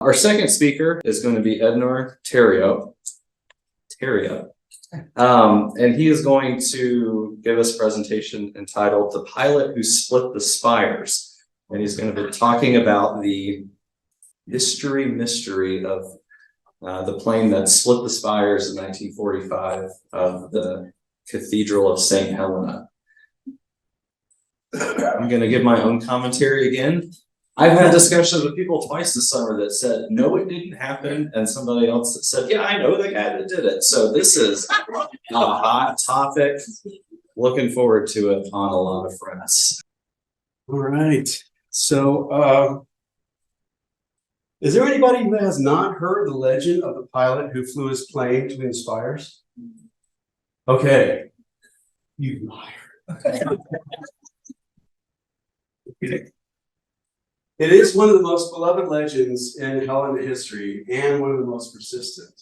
Our second speaker is going to be Ednor Therriault. And he is going to give us a presentation entitled "The Pilot Who Split the Spires." And he's going to be talking about the mystery of the plane that split the spires in 1945 of the Cathedral of St. Helena. I'm going to give my own commentary again. I've had discussions with people twice this summer that said, no, it didn't happen. And somebody else that said, yeah, I know the guy that did it. So this is a hot topic. Looking forward to it on a lot of fronts. All right. So is there anybody who has not heard the legend of the pilot who flew his plane between the spires? Okay. You liar. It is one of the most beloved legends in Helena history and one of the most persistent.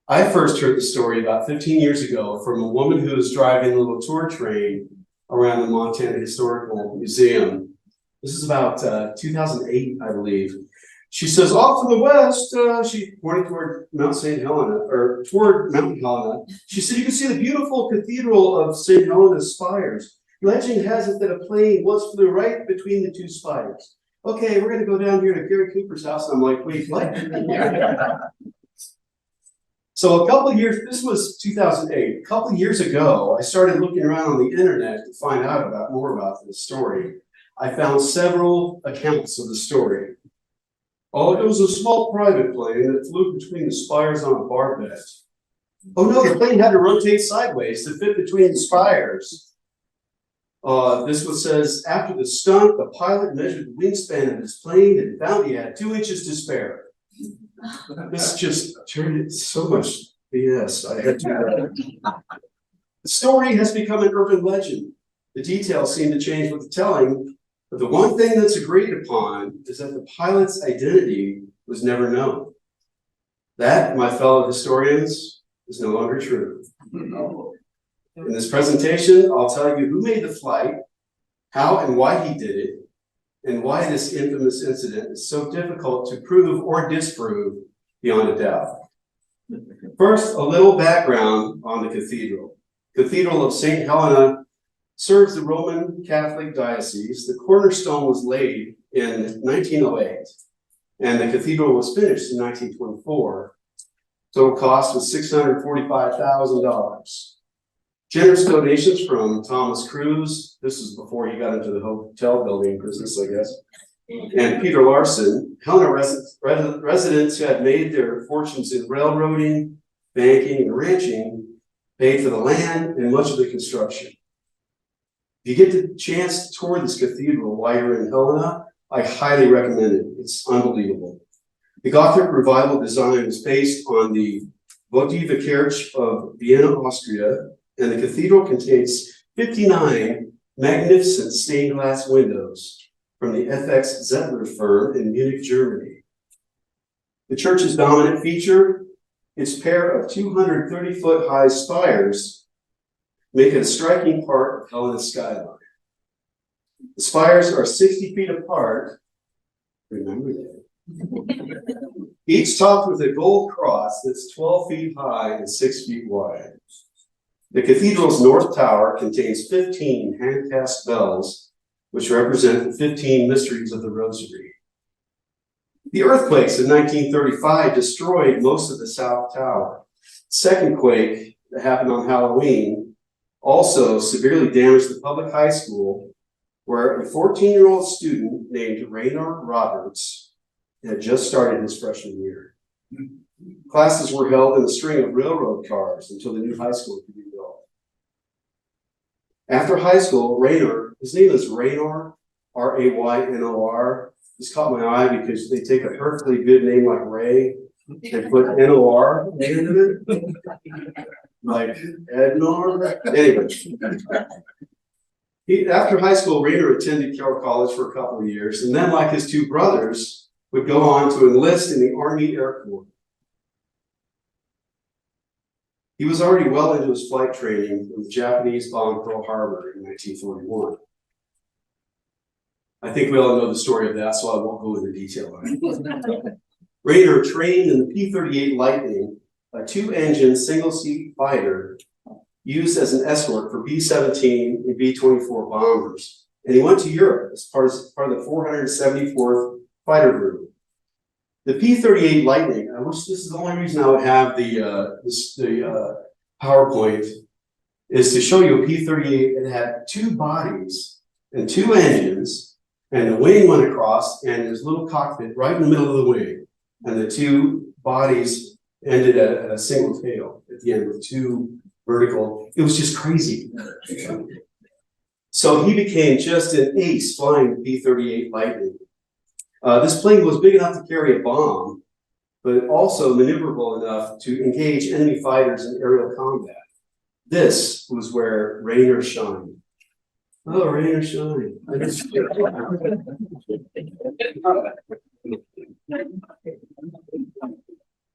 I first heard the story about 15 years ago from a woman who was driving a little tour train around the Montana Historical Museum. This is about 2008, I believe. She says, off to the west, she pointed toward Mount St. Helena, or toward Mount Helena. She said, you can see the beautiful Cathedral of St. Helena's spires. Legend has it that a plane once flew right between the two spires. Okay, we're going to go down here to Gary Cooper's house. And I'm like, wait, what? So a couple of years, this was 2008. A couple of years ago, I started looking around on the internet to find out more about this story. I found several accounts of the story. Oh, it was a small private plane that flew between the spires on a barbette. Oh no, the plane had to rotate sideways to fit between the spires. This one says, after the stunt, the pilot measured the wingspan of his plane and found he had 2 inches to spare. This just turned into so much BS. I had to. The story has become an urban legend. The details seem to change with the telling, but the one thing that's agreed upon is that the pilot's identity was never known. That, my fellow historians, is no longer true. In this presentation, I'll tell you who made the flight, how and why he did it, and why this infamous incident is so difficult to prove or disprove beyond a doubt. First, a little background on the cathedral. Cathedral of St. Helena serves the Roman Catholic Diocese. The cornerstone was laid in 1908, and the cathedral was finished in 1924. Total cost was $645,000. Generous donations from Thomas Cruz. This was before he got into the hotel building business, I guess. And Peter Larson. Helena residents who had made their fortunes in railroading, banking, and ranching paid for the land and much of the construction. If you get the chance to tour this cathedral while you're in Helena, I highly recommend it. It's unbelievable. The Gothic Revival design is based on the Votive Kirche of Vienna, Austria, and the cathedral contains 59 magnificent stained glass windows from the FX Zettler firm in Munich, Germany. The church's dominant feature, its pair of 230-foot-high spires, make it a striking part of Helena's skyline. The spires are 60 feet apart, remember that, each topped with a gold cross that's 12 feet high and 6 feet wide. The cathedral's north tower contains 15 hand-cast bells, which represent the 15 mysteries of the Rosary. The earthquakes in 1935 destroyed most of the south tower. Second quake that happened on Halloween also severely damaged the public high school, where a 14-year-old student named Raynor Roberts had just started his freshman year. Classes were held in a string of railroad cars until the new high school could be built. After high school, Raynor, his name is Raynor, R-A-Y-N-O-R. This caught my eye because they take a perfectly good name like Ray and put N-O-R into it. Like Ednor. Anyway. After high school, Raynor attended Carroll College for a couple of years, and then, like his two brothers, would go on to enlist in the Army Air Corps. He was already well into his flight training when the Japanese bombed Pearl Harbor in 1941. I think we all know the story of that, so I won't go into detail on it. Raynor trained in the P-38 Lightning, a two-engine single-seat fighter used as an escort for B-17 and B-24 bombers. And he went to Europe as part of the 474th Fighter Group. The P-38 Lightning, I wish this is the only reason I would have the PowerPoint, is to show you a P-38. It had two bodies and two engines, and the wing went across, and there's a little cockpit right in the middle of the wing. And the two bodies ended at a single tail at the end with two vertical. It was just crazy. So he became just an ace flying the P-38 Lightning. This plane was big enough to carry a bomb, but also maneuverable enough to engage enemy fighters in aerial combat. This was where Raynor shined. Oh, Raynor shined.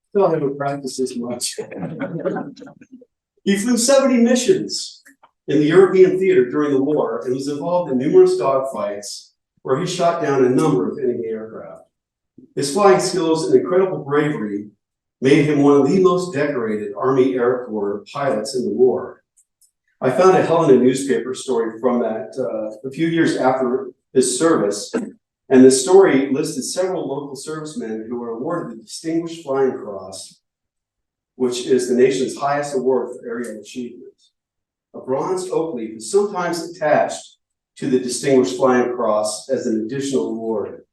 Still haven't practiced as much. He flew 70 missions in the European theater during the war and was involved in numerous dogfights where he shot down a number of enemy aircraft. His flying skills and incredible bravery made him one of the most decorated Army Air Corps pilots in the war. I found a Helena newspaper story from that a few years after his service, and the story listed several local servicemen who were awarded the Distinguished Flying Cross, which is the nation's highest award for aerial achievement. A bronze oak leaf is sometimes attached to the Distinguished Flying Cross as an additional award.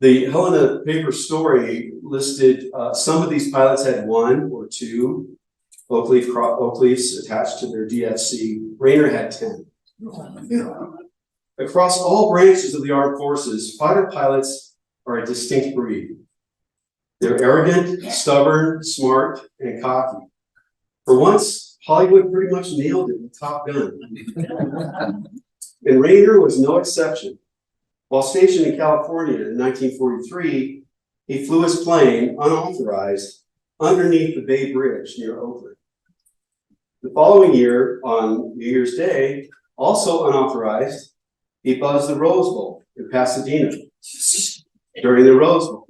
The Helena paper story listed some of these pilots had one or two oak leaves attached to their DFC. Raynor had 10. Across all branches of the armed forces, fighter pilots are a distinct breed. They're arrogant, stubborn, smart, and cocky. For once, Hollywood pretty much nailed it with Top Gun. And Raynor was no exception. While stationed in California in 1943, he flew his plane unauthorized underneath the Bay Bridge near Oakland. The following year, on New Year's Day, also unauthorized, he buzzed the Rose Bowl in Pasadena during the Rose Bowl.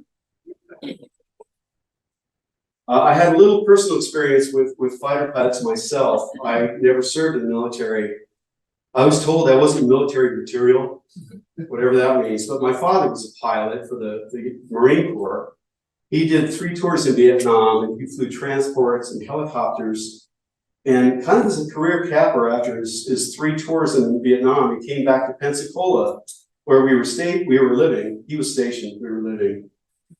I had a little personal experience with fighter pilots myself. I never served in the military. I was told I wasn't military material, whatever that means, but my father was a pilot for the Marine Corps. He did 3 tours in Vietnam, and he flew transports and helicopters. And kind of as a career capper after his 3 tours in Vietnam, he came back to Pensacola, where we were living. He was stationed, we were living.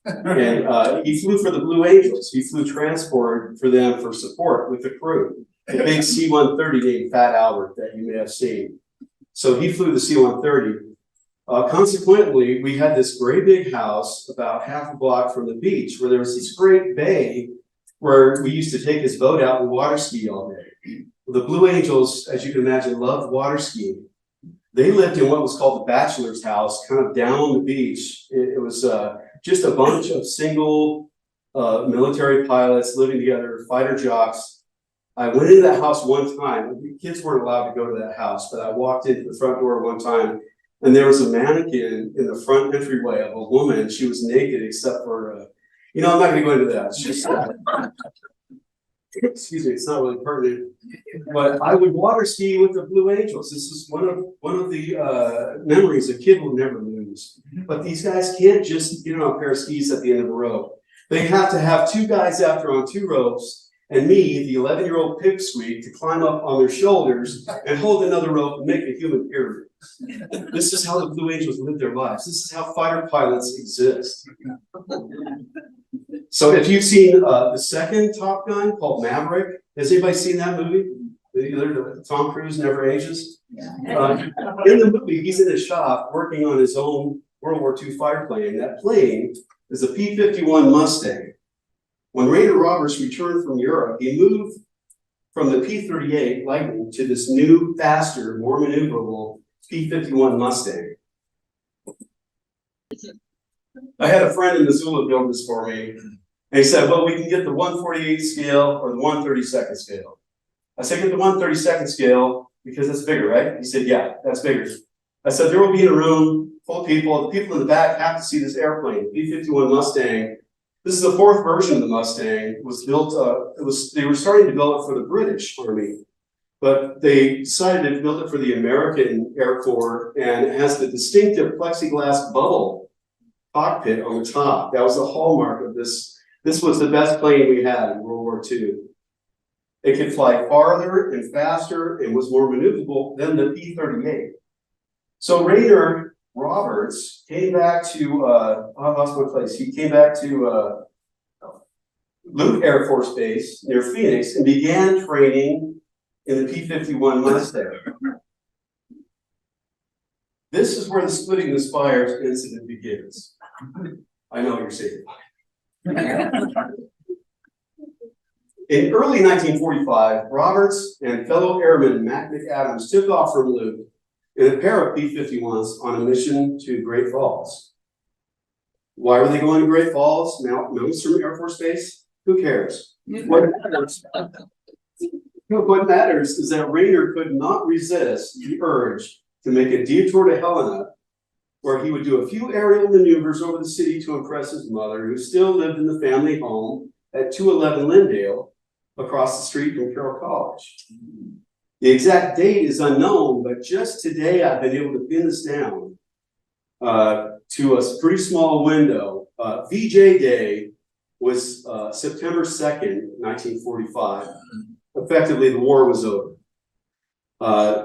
And he flew for the Blue Angels. He flew transport for them for support with the crew. The big C-130 named Fat Albert that you may have seen. So he flew the C-130. Consequently, we had this great big house about half a block from the beach where there was this great bay where we used to take his boat out and water ski all day. The Blue Angels, as you can imagine, loved water skiing. They lived in what was called the bachelor's house, kind of down the beach. It was just a bunch of single military pilots living together, fighter jocks. I went into that house one time. The kids weren't allowed to go to that house, but I walked into the front door one time, and there was a mannequin in the front entryway of a woman. She was naked except for, I'm not going to go into that. It's just, excuse me, it's not really pertinent. But I would water ski with the Blue Angels. This is one of the memories a kid will never lose. But these guys can't just get on a pair of skis at the end of a rope. They have to have 2 guys after on 2 ropes, and me, the 11-year-old pipsqueak, to climb up on their shoulders and hold another rope and make a human pyramid. This is how the Blue Angels live their lives. This is how fighter pilots exist. So if you've seen the second Top Gun called Maverick, has anybody seen that movie? Tom Cruise Never Ages? In the movie, he's in his shop working on his own World War II fighter plane. That plane is a P-51 Mustang. When Raynor Roberts returned from Europe, he moved from the P-38 Lightning to this new, faster, more maneuverable P-51 Mustang. I had a friend in Missoula build this for me, and he said, well, we can get the 1/48 scale or the 1/32 scale. I said, get the 1/32 scale because it's bigger, right? He said, yeah, that's bigger. I said, there will be in a room full of people. The people in the back have to see this airplane, P-51 Mustang. This is the fourth version of the Mustang. It was built, they were starting to build it for the British Army, but they decided to build it for the American Air Corps, and it has the distinctive plexiglass bubble cockpit on the top. That was the hallmark of this. This was the best plane we had in World War II. It could fly farther and faster and was more maneuverable than the P-38. So Raynor Roberts came back to, I lost my place. He came back to Luke Air Force Base near Phoenix and began training in the P-51 Mustang. This is where the splitting the spires incident begins. I know you're saying. In early 1945, Roberts and fellow airman Mac McAdams took off from Luke in a pair of P-51s on a mission to Great Falls. Why were they going to Great Falls? Mountains from Air Force Base? Who cares? What matters is that Raynor could not resist the urge to make a detour to Helena, where he would do a few aerial maneuvers over the city to impress his mother, who still lived in the family home at 211 Lindale, across the street from Carroll College. The exact date is unknown, but just today I've been able to pin this down to a pretty small window. VJ Day was September 2nd, 1945. Effectively, the war was over.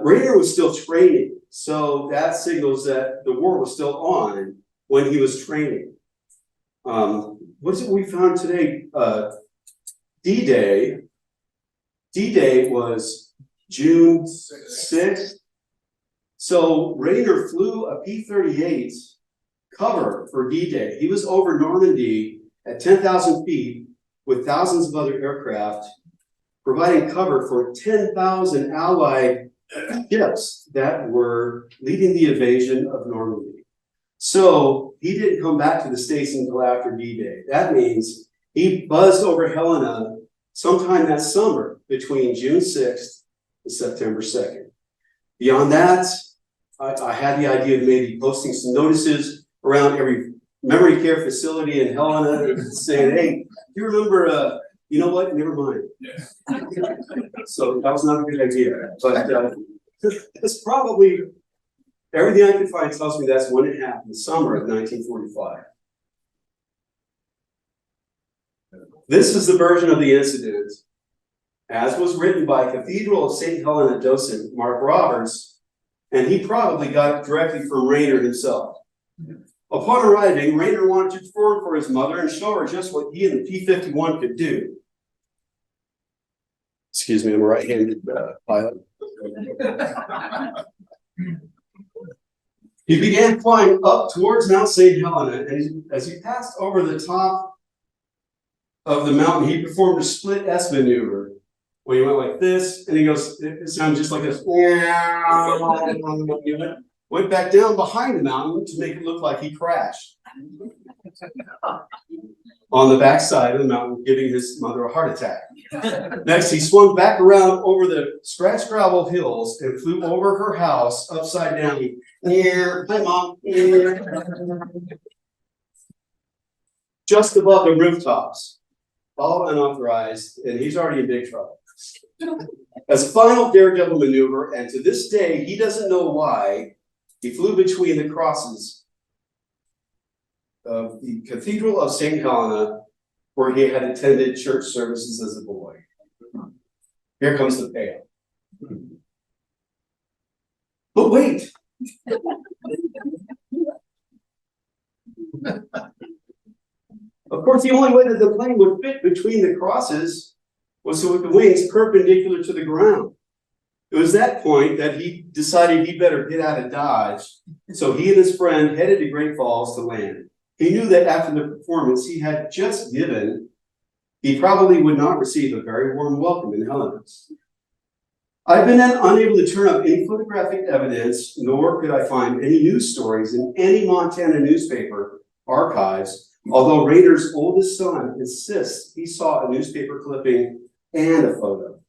Raynor was still training, so that signals that the war was still on when he was training. What's it we found today? D-Day. D-Day was June 6th. So Raynor flew a P-38 cover for D-Day. He was over Normandy at 10,000 feet with thousands of other aircraft, providing cover for 10,000 Allied ships that were leading the invasion of Normandy. So he didn't come back to the States until after D-Day. That means he buzzed over Helena sometime that summer between June 6th and September 2nd. Beyond that, I had the idea of maybe posting some notices around every memory care facility in Helena saying, hey, do you remember, you know what, never mind. Yeah. So that was not a good idea, but it's probably, everything I could find tells me that's when it happened, summer of 1945. This is the version of the incident as was written by Cathedral of St. Helena docent Mark Roberts, and he probably got it directly from Raynor himself. Upon arriving, Raynor wanted to perform for his mother and show her just what he and the P-51 could do. Excuse me, I'm a right-handed pilot. He began flying up towards Mount St. Helena, and as he passed over the top of the mountain, he performed a split S maneuver, where he went like this, and he goes, it sounded just like this. Went back down behind the mountain to make it look like he crashed on the backside of the mountain, giving his mother a heart attack. Next, he swung back around over the scratch gravel hills and flew over her house upside down. Hi, Mom. Just above the rooftops, all unauthorized, and he's already in big trouble. As a final daredevil maneuver, and to this day, he doesn't know why, he flew between the crosses of the Cathedral of St. Helena, where he had attended church services as a boy. Here comes the payoff. But wait! Of course, the only way that the plane would fit between the crosses was with the wings perpendicular to the ground. It was that point that he decided he better get out of Dodge. So he and his friend headed to Great Falls to land. He knew that after the performance he had just given, he probably would not receive a very warm welcome in Helena. I've been unable to turn up any photographic evidence, nor could I find any news stories in any Montana newspaper archives, although Raynor's oldest son insists he saw a newspaper clipping and a photo.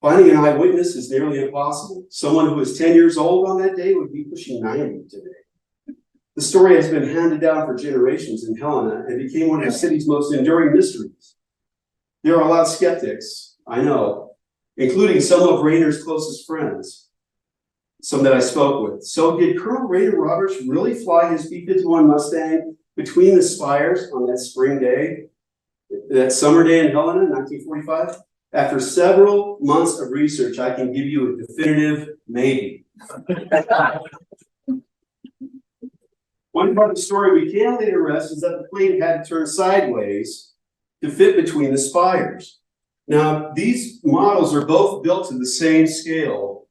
Finding an eyewitness is nearly impossible. Someone who was 10 years old on that day would be pushing 90 today. The story has been handed down for generations in Helena and became one of the city's most enduring mysteries. There are a lot of skeptics, I know, including some of Raynor's closest friends, some that I spoke with. So did Colonel Raynor Roberts really fly his B-51 Mustang between the spires on that spring day, that summer day in Helena, 1945? After several months of research, I can give you a definitive maybe. One part of the story we can later rest is that the plane had to turn sideways to fit between the spires. Now, these models are both built to the same scale,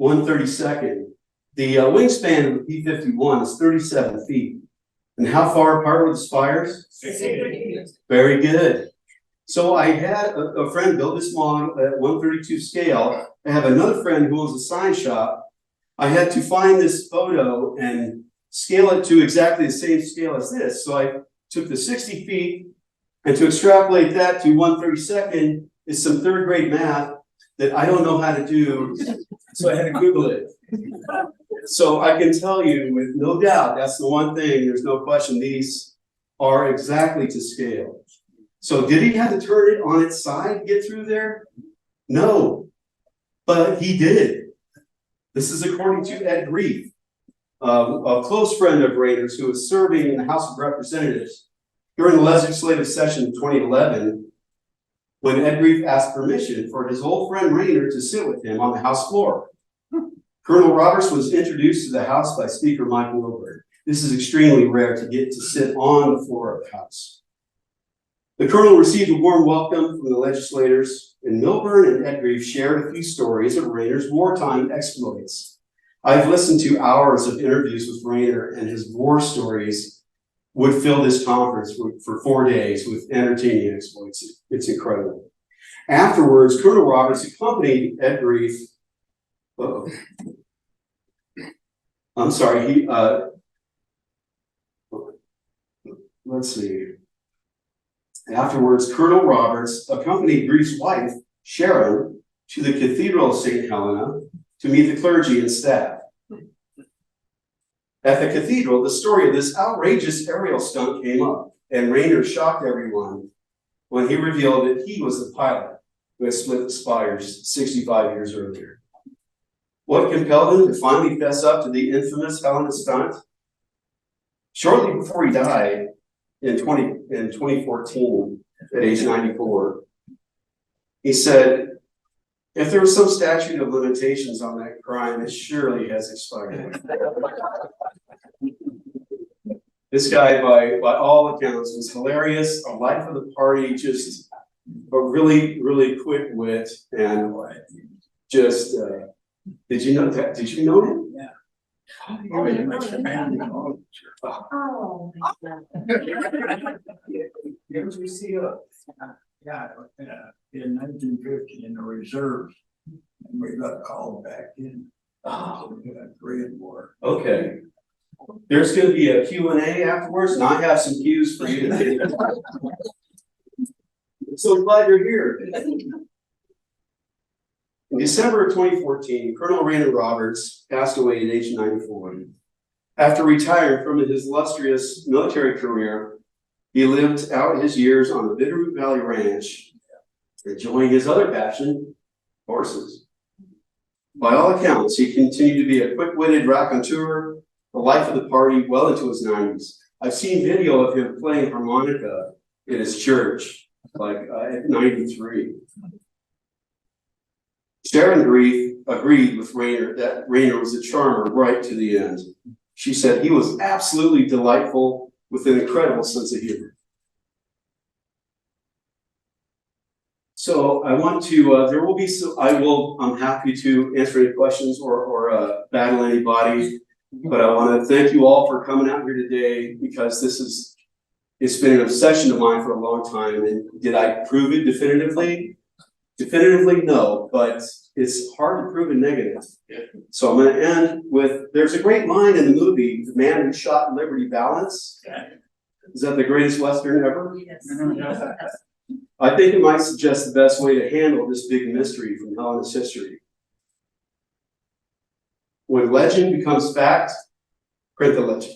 1/32. The wingspan of the P-51 is 37 feet. And how far apart were the spires? 60. Very good. So I had a friend build this model at 1/32 scale. I have another friend who owns a sign shop. I had to find this photo and scale it to exactly the same scale as this. So I took the 60 feet, and to extrapolate that to 1/32 is some third grade math that I don't know how to do. So I had to Google it. So I can tell you with no doubt, that's the one thing, there's no question, these are exactly to scale. So did he have to turn it on its side to get through there? No, but he did. This is according to Ed Grief, a close friend of Raynor's who was serving in the House of Representatives during the legislative session of 2011, when Ed Grief asked permission for his old friend Raynor to sit with him on the House floor. Colonel Roberts was introduced to the House by Speaker Mike Milburn. This is extremely rare to get to sit on the floor of the House. The Colonel received a warm welcome from the legislators, and Milburn and Ed Grief shared a few stories of Raynor's wartime exploits. I've listened to hours of interviews with Raynor, and his war stories would fill this conference for 4 days with entertaining exploits. It's incredible. Afterwards, Colonel Roberts accompanied Ed Grief. I'm sorry, let's see. Afterwards, Colonel Roberts accompanied Grief's wife, Sharon, to the Cathedral of St. Helena to meet the clergy and staff. At the cathedral, the story of this outrageous aerial stunt came up, and Raynor shocked everyone when he revealed that he was the pilot who had split the spires 65 years earlier. What compelled him to finally fess up to the infamous Helena stunt? Shortly before he died in 2014, at age 94, he said, if there was some statute of limitations on that crime, it surely has expired. This guy, by all accounts, was hilarious, a life of the party, just a really, really quick wit, and just, did you know that? Did you know him? Yeah. Oh, you must have been. Oh, my God. Did you see yeah, in 1950 in the reserves, and we got called back in. Korean War. Okay. There's going to be a Q&A afterwards, and I have some cues for you today. I'm so glad you're here. In December of 2014, Colonel Raynor Roberts passed away at age 94. After retiring from his illustrious military career, he lived out his years on the Bitterroot Valley Ranch, enjoying his other passion, horses. By all accounts, he continued to be a quick-witted raconteur, the life of the party well into his 90s. I've seen video of him playing harmonica in his church, at 93. Sharon Grief agreed with Raynor that Raynor was a charmer right to the end. She said he was absolutely delightful with an incredible sense of humor. So I want to, I'm happy to answer any questions or battle anybody, but I want to thank you all for coming out here today, because it's been an obsession of mine for a long time. And did I prove it definitively? Definitively, no, but it's hard to prove a negative. So I'm going to end with, there's a great line in the movie, The Man Who Shot Liberty Valance. Is that the greatest Western ever? Yes. I think it might suggest the best way to handle this big mystery from Helena's history. When legend becomes fact, print the legend.